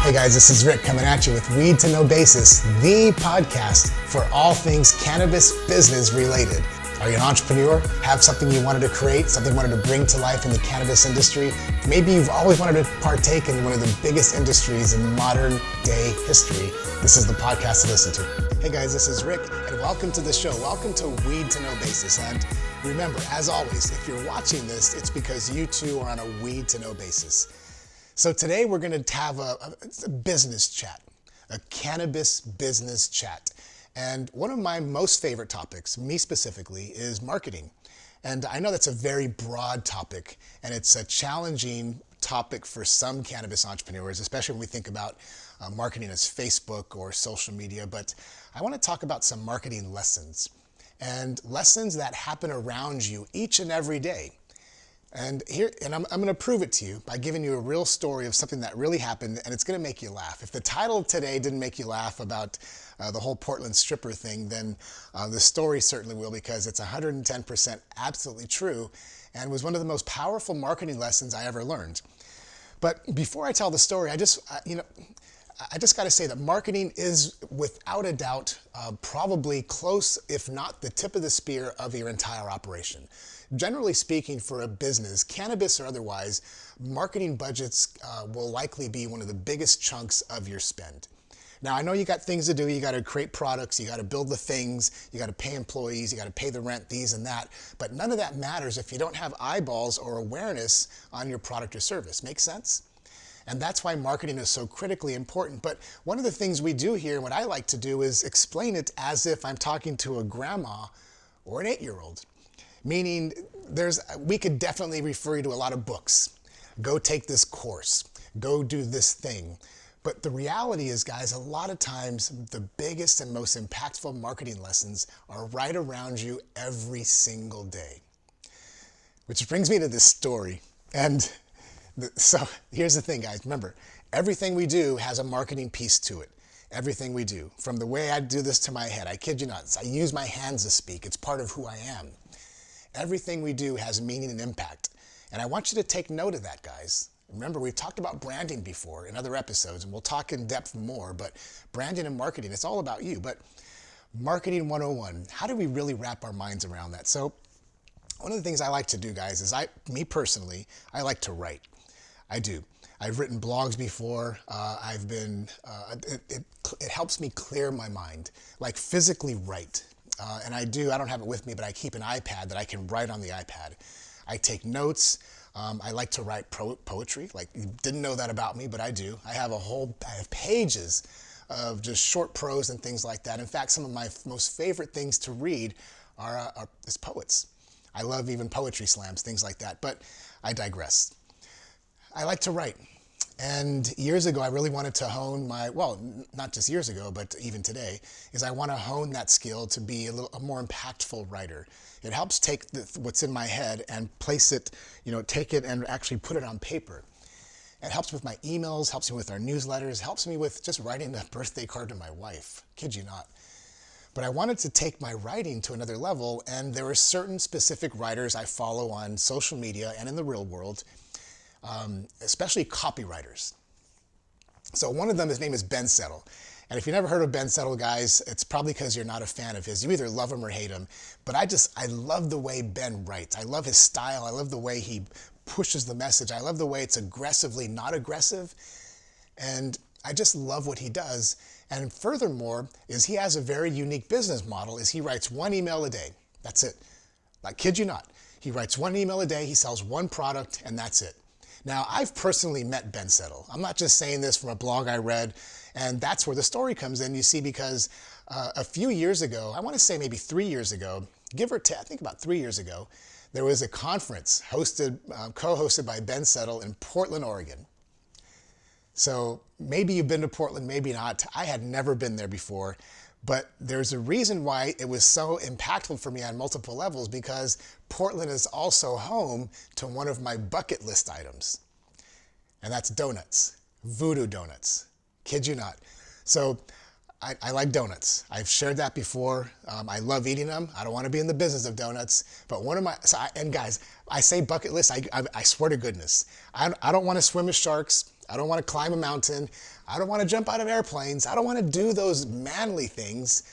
Hey guys, this is Rick coming at you with Weed to No Basis, the podcast for all things cannabis business related. Are you an entrepreneur? Have something you wanted to create, something you wanted to bring to life in the cannabis industry? Maybe you've always wanted to partake in one of the biggest industries in modern day history. This is the podcast to listen to. Hey guys, this is Rick, and welcome to the show. Welcome to Weed to No Basis. And remember, as always, if you're watching this, it's because you too are on a Weed to No Basis. So today we're going to have a business chat, a cannabis business chat. And one of my most favorite topics, me specifically, is marketing. And I know that's a very broad topic, and it's a challenging topic for some cannabis entrepreneurs, especially when we think about marketing as Facebook or social media. But I want to talk about some marketing lessons, and lessons that happen around you each and every day. And I'm going to prove it to you by giving you a real story of something that really happened, and it's going to make you laugh. If the title today didn't make you laugh about the whole Portland stripper thing, then the story certainly will, because it's 110% absolutely true and was one of the most powerful marketing lessons I ever learned. But before I tell the story, I just got to say that marketing is, without a doubt, probably close, if not the tip of the spear of your entire operation. Generally speaking, for a business, cannabis or otherwise, marketing budgets will likely be one of the biggest chunks of your spend. Now, I know you got things to do. You got to create products. You got to build the things. You got to pay employees. You got to pay the rent, these and that. But none of that matters if you don't have eyeballs or awareness on your product or service. Make sense? And that's why marketing is so critically important. But one of the things we do here, what I like to do, is explain it as if I'm talking to a grandma or an 8-year-old. Meaning, we could definitely refer you to a lot of books. Go take this course. Go do this thing. But the reality is, guys, a lot of times the biggest and most impactful marketing lessons are right around you every single day. Which brings me to this story. And so here's the thing, guys. Remember, everything we do has a marketing piece to it. Everything we do. From the way I do this to my head. I kid you not. I use my hands to speak. It's part of who I am. Everything we do has meaning and impact. And I want you to take note of that, guys. Remember, we've talked about branding before in other episodes, and we'll talk in depth more, but branding and marketing, it's all about you. But marketing 101, how do we really wrap our minds around that? So one of the things I like to do, guys, is me personally, I like to write. I do. I've written blogs before. It helps me clear my mind, like physically write. And I don't have it with me, but I keep an iPad that I can write on the iPad. I take notes. I like to write poetry. Like, you didn't know that about me, but I do. I have pages of just short prose and things like that. In fact, some of my most favorite things to read are poets. I love even poetry slams, things like that. But I digress. I like to write. And years ago, I really wanted to hone not just years ago, but even today, is I want to hone that skill to be a more impactful writer. It helps take what's in my head and place it, take it and actually put it on paper. It helps with my emails, helps me with our newsletters, helps me with just writing a birthday card to my wife. Kid you not. But I wanted to take my writing to another level, and there are certain specific writers I follow on social media and in the real world, especially copywriters. So one of them, his name is Ben Settle. And if you've never heard of Ben Settle, guys, it's probably because you're not a fan of his. You either love him or hate him. But I love the way Ben writes. I love his style. I love the way he pushes the message. I love the way it's aggressively not aggressive. And I just love what he does. And furthermore, is he has a very unique business model, is he writes one email a day. That's it. I kid you not. He writes one email a day, he sells one product, and that's it. Now, I've personally met Ben Settle. I'm not just saying this from a blog I read, and that's where the story comes in, you see, because a few years ago, I want to say maybe 3 years ago, give or take, I think about 3 years ago, there was a conference co-hosted by Ben Settle in Portland, Oregon. So maybe you've been to Portland, maybe not. I had never been there before. But there's a reason why it was so impactful for me on multiple levels, because Portland is also home to one of my bucket list items. And that's donuts, voodoo donuts. Kid you not. So I like donuts. I've shared that before. I love eating them. I don't want to be in the business of donuts. But and guys, I say bucket list, I swear to goodness. I don't want to swim with sharks. I don't want to climb a mountain. I don't want to jump out of airplanes. I don't want to do those manly things.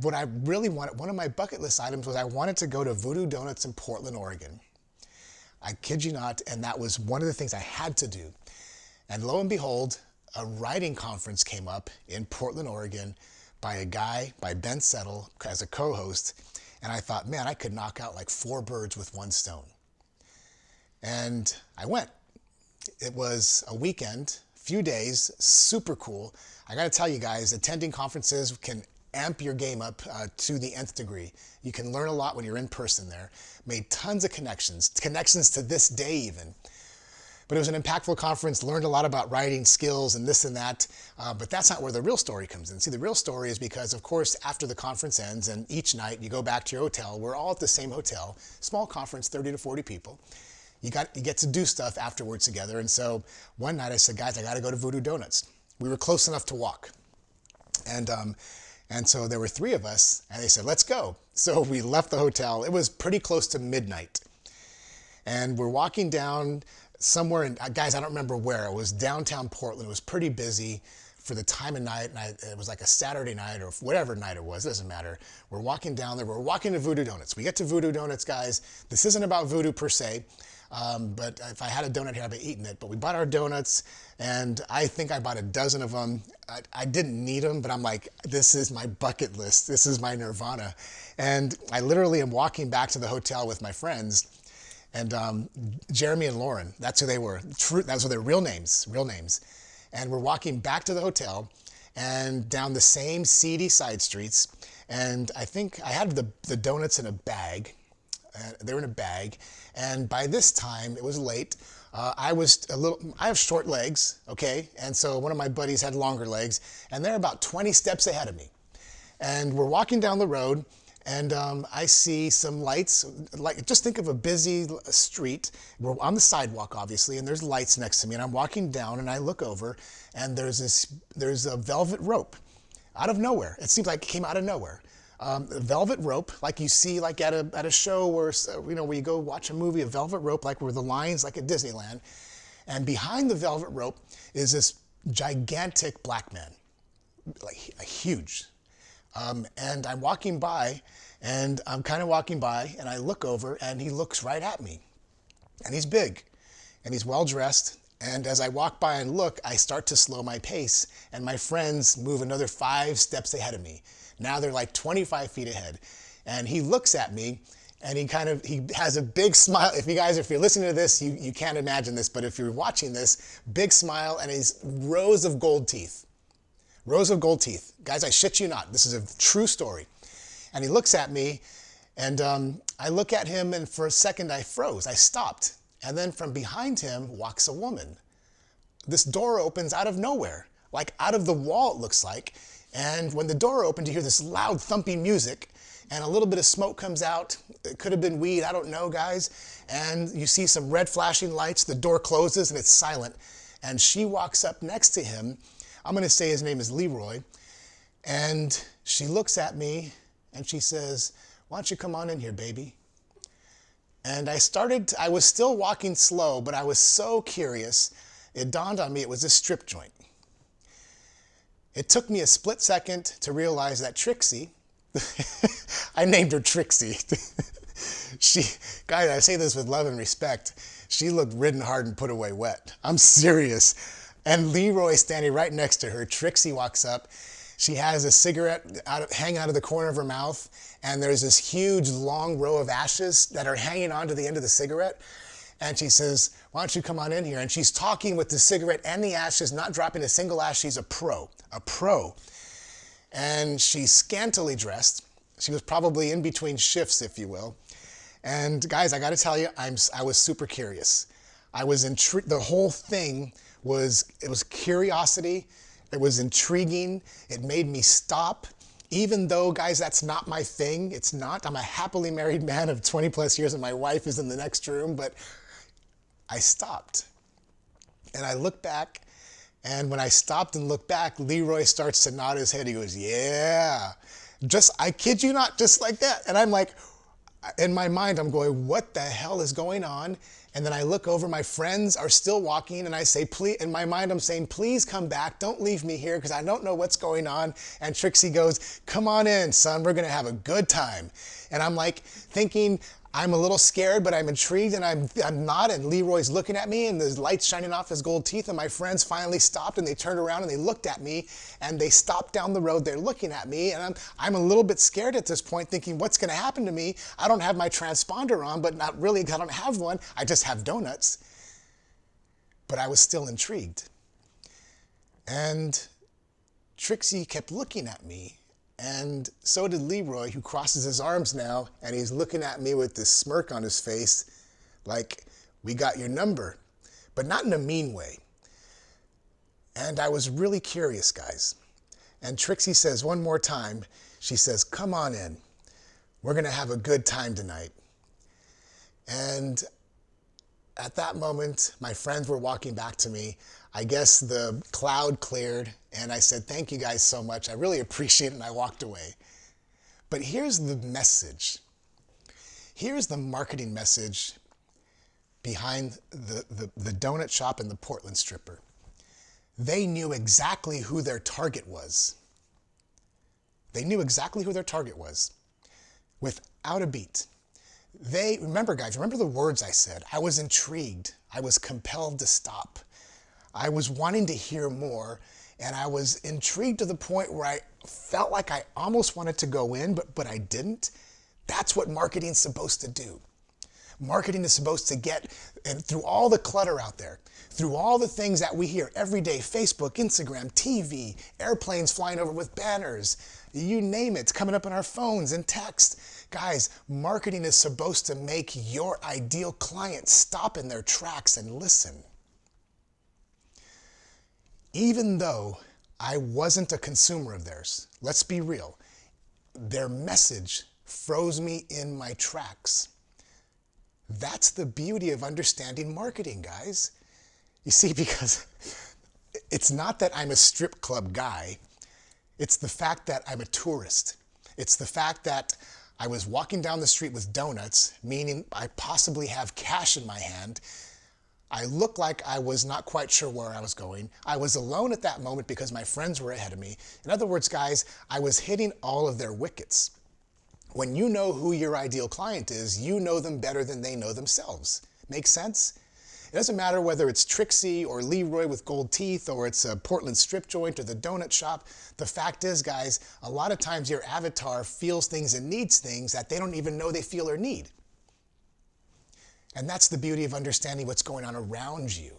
What I really wanted, one of my bucket list items was I wanted to go to Voodoo Donuts in Portland, Oregon. I kid you not, and that was one of the things I had to do. And lo and behold, a writing conference came up in Portland, Oregon by a guy, by Ben Settle, as a co-host. And I thought, man, I could knock out like 4 birds with 1 stone. And I went. It was a weekend, few days, super cool. I gotta tell you guys, attending conferences can amp your game up to the nth degree. You can learn a lot when you're in person there. Made tons of connections to this day even. But it was an impactful conference, learned a lot about writing skills and this and that, but that's not where the real story comes in. See, the real story is because, of course, after the conference ends and each night you go back to your hotel, we're all at the same hotel, small conference, 30 to 40 people. You get to do stuff afterwards together. And so one night I said, guys, I gotta go to Voodoo Donuts. We were close enough to walk. And so there were 3 of us and they said, let's go. So we left the hotel. It was pretty close to midnight. And we're walking down somewhere in, guys, I don't remember where. It was downtown Portland. It was pretty busy for the time of night. And it was like a Saturday night or whatever night it was. It doesn't matter. We're walking down there. We're walking to Voodoo Donuts. We get to Voodoo Donuts, guys. This isn't about voodoo per se. But if I had a donut here, I'd be eating it. But we bought our donuts, and I think I bought a dozen of them. I didn't need them, but I'm like, this is my bucket list. This is my nirvana. And I literally am walking back to the hotel with my friends, and Jeremy and Lauren, that's who they were. Those were their real names. And we're walking back to the hotel and down the same seedy side streets. And I think I had the donuts in a bag. They were in a bag. And by this time, it was late. I have short legs, okay? And so one of my buddies had longer legs, and they're about 20 steps ahead of me. And we're walking down the road, and I see some lights. Like, just think of a busy street. We're on the sidewalk, obviously, and there's lights next to me. And I'm walking down, and I look over, and there's a velvet rope out of nowhere. It seems like it came out of nowhere. Velvet rope, like you see like at a show where you go watch a movie, a velvet rope, like where the lines, like at Disneyland. And behind the velvet rope is this gigantic black man, like huge. And I'm walking by, and I'm kind of walking by, and I look over, and he looks right at me. And he's big, and he's well dressed. And as I walk by and look, I start to slow my pace, and my friends move another 5 steps ahead of me. Now they're like 25 feet ahead. And he looks at me, and he has a big smile. If you're listening to this, you can't imagine this, but if you're watching this, big smile, and his rows of gold teeth. Rows of gold teeth. Guys, I shit you not. This is a true story. And he looks at me, and I look at him, and for a second I froze. I stopped. And then from behind him walks a woman. This door opens out of nowhere, like out of the wall it looks like. And when the door opened, you hear this loud thumping music, and a little bit of smoke comes out. It could have been weed, I don't know, guys. And you see some red flashing lights. The door closes, and it's silent. And she walks up next to him. I'm going to say his name is Leroy. And she looks at me, and she says, why don't you come on in here, baby? And I was still walking slow, but I was so curious. It dawned on me it was a strip joint. It took me a split second to realize that Trixie, I named her Trixie. Guys, I say this with love and respect. She looked ridden hard and put away wet. I'm serious. And Leroy standing right next to her. Trixie walks up. She has a cigarette hanging out of the corner of her mouth, and there's this huge long row of ashes that are hanging onto the end of the cigarette. And she says, why don't you come on in here? And she's talking with the cigarette and the ashes, not dropping a single ash. She's a pro. And she's scantily dressed. She was probably in between shifts, if you will. And guys, I got to tell you, I was super curious. I was intrigued. The whole thing was curiosity. It was intriguing. It made me stop. Even though, guys, that's not my thing. It's not. I'm a happily married man of 20 plus years, and my wife is in the next room, but I stopped. And I looked back, and when I stopped and looked back, Leroy starts to nod his head. He goes, yeah. I kid you not, just like that. And I'm like, in my mind, I'm going, what the hell is going on? And then I look over, my friends are still walking, and I say, please, in my mind, I'm saying, please come back. Don't leave me here because I don't know what's going on. And Trixie goes, come on in, son. We're going to have a good time. And I'm like thinking, I'm a little scared, but I'm intrigued, and I'm not. And Leroy's looking at me, and the light's shining off his gold teeth. And my friends finally stopped, and they turned around, and they looked at me, and they stopped down the road. They're looking at me, and I'm a little bit scared at this point, thinking, what's going to happen to me? I don't have my transponder on, but not really. I don't have one. I just have donuts. But I was still intrigued. And Trixie kept looking at me. And so did Leroy, who crosses his arms now, and he's looking at me with this smirk on his face, like, we got your number, but not in a mean way. And I was really curious, guys. And Trixie says one more time, she says, come on in. We're going to have a good time tonight. And at that moment, my friends were walking back to me. I guess the cloud cleared, and I said, thank you guys so much. I really appreciate it, and I walked away. But here's the message. Here's the marketing message behind the donut shop and the Portland stripper. They knew exactly who their target was. They knew exactly who their target was, without a beat. Remember guys, remember the words I said. I was intrigued. I was compelled to stop. I was wanting to hear more, and I was intrigued to the point where I felt like I almost wanted to go in, but I didn't. That's what marketing's supposed to do. Marketing is supposed to get, and through all the clutter out there, through all the things that we hear every day, Facebook, Instagram, TV, airplanes flying over with banners, you name it, it's coming up on our phones and text. Guys, marketing is supposed to make your ideal client stop in their tracks and listen. Even though I wasn't a consumer of theirs, let's be real, their message froze me in my tracks. That's the beauty of understanding marketing, guys. You see, because it's not that I'm a strip club guy, it's the fact that I'm a tourist. It's the fact that I was walking down the street with donuts, meaning I possibly have cash in my hand. I looked like I was not quite sure where I was going. I was alone at that moment because my friends were ahead of me. In other words, guys, I was hitting all of their wickets. When you know who your ideal client is, you know them better than they know themselves. Make sense? It doesn't matter whether it's Trixie or Leroy with gold teeth, or it's a Portland strip joint or the donut shop. The fact is, guys, a lot of times your avatar feels things and needs things that they don't even know they feel or need. And that's the beauty of understanding what's going on around you.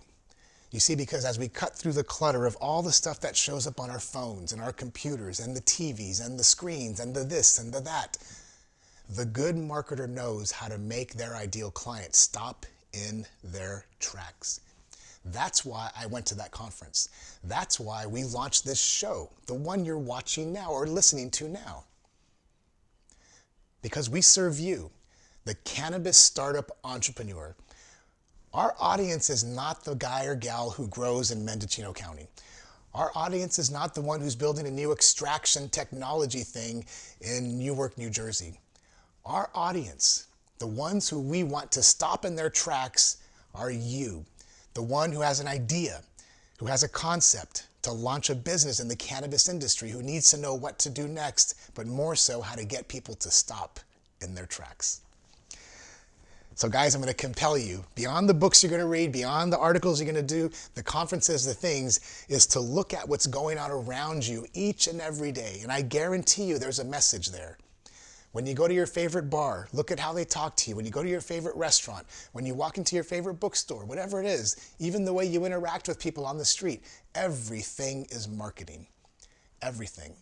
You see, because as we cut through the clutter of all the stuff that shows up on our phones and our computers and the TVs and the screens and the this and the that, the good marketer knows how to make their ideal client stop in their tracks. That's why I went to that conference. That's why we launched this show, the one you're watching now or listening to now. Because we serve you, the cannabis startup entrepreneur. Our audience is not the guy or gal who grows in Mendocino County. Our audience is not the one who's building a new extraction technology thing in Newark, New Jersey. Our audience, the ones who we want to stop in their tracks, are you. The one who has an idea, who has a concept to launch a business in the cannabis industry, who needs to know what to do next, but more so how to get people to stop in their tracks. So guys, I'm going to compel you, beyond the books you're going to read, beyond the articles you're going to do, the conferences, the things, is to look at what's going on around you each and every day. And I guarantee you there's a message there. When you go to your favorite bar, look at how they talk to you. When you go to your favorite restaurant, when you walk into your favorite bookstore, whatever it is, even the way you interact with people on the street, everything is marketing. Everything.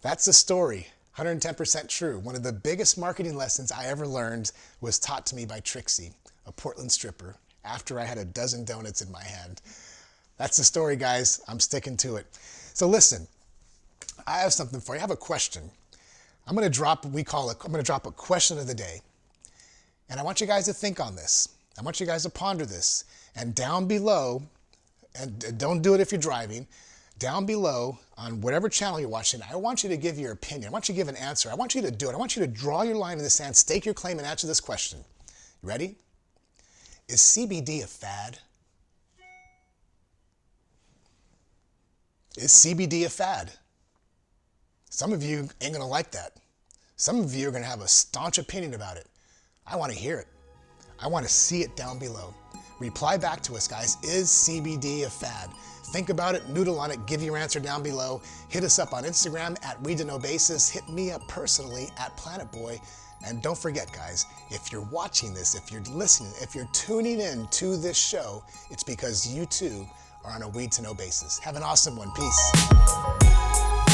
That's the story. 110% true. One of the biggest marketing lessons I ever learned was taught to me by Trixie, a Portland stripper, after I had a dozen donuts in my hand. That's the story, guys. I'm sticking to it. So listen, I have something for you. I have a question. I'm going to drop a question of the day. And I want you guys to think on this. I want you guys to ponder this. And down below, and don't do it if you're driving, down below on whatever channel you're watching, I want you to give your opinion. I want you to give an answer. I want you to do it. I want you to draw your line in the sand, stake your claim, and answer this question. You ready? Is CBD a fad? Is CBD a fad? Some of you ain't going to like that. Some of you are going to have a staunch opinion about it. I want to hear it. I want to see it down below. Reply back to us, guys. Is CBD a fad? Think about it, noodle on it, give your answer down below. Hit us up on Instagram at WeDoKnowBasis. Hit me up personally at PlanetBoy. And don't forget, guys, if you're watching this, if you're listening, if you're tuning in to this show, it's because you too are on a Weed to Know basis. Have an awesome one. Peace.